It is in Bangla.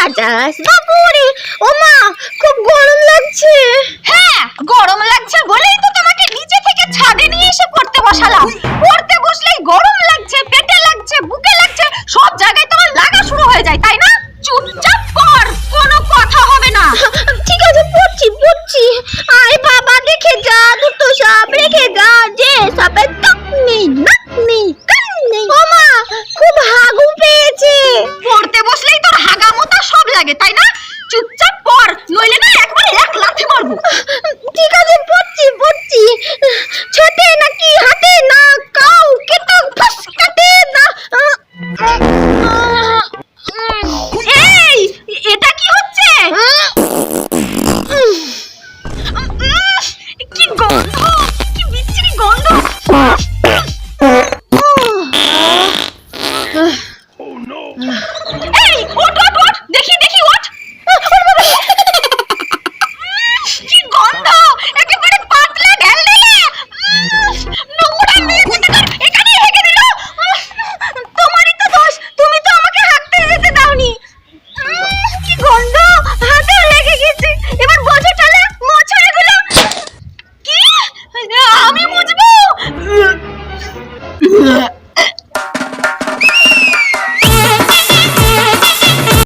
বাজাস বাবুরে। ও মা, খুব গরম লাগছে। হ্যাঁ, গরম লাগছে বলেই তো তোমাকে নিচে থেকে ছাদে নিয়ে এসে পড়তে বসালাম। পড়তে বসলেই গরম লাগছে, পেটে লাগছে, বুকে লাগছে, সব জায়গায় তোমার লাগা শুরু হয়ে যায়, তাই না? চুপচাপ পড়, কোনো কথা হবে না। ঠিক আছে, পড়ছি পড়ছি। আয় বাবা, দেখে যা, দুটো সাপ রেখে যা, যে সাপের টক নেই, নাক নেই, কান নেই। ও মা, খুব হাগু পেয়েছে। পড়তে বসলেই তোর হাগামোতা সব লাগে, তাই না? চুপচাপ পড়, নইলে না একবারে এক লাথি মারবো। ঠিক আছে, পড়ছি পড়ছি। ছোটে নাকি হাতে না, কাউকে তো ফাঁস কাটে না। এই, এটা কি হচ্ছে? কি গন্ধ, কি বিচ্ছিরি গন্ধ। এই, ওঠ ওঠ ওঠ, দেখি দেখি, ওঠ। কি গন্ধ, একেবারে পাতলা ঢেলঢেলে। নোংরা মেয়ে কোথাকার, এখানেই হেগে দিল। তোমারই তো দোষ, তুমি তো আমাকে হাঁটতে যেতে দাওনি। কি গন্ধ, হাতেও লেগে গেছে। এবার বোঝো চলে, মোছো এগুলো। কি, আমি মুছবো?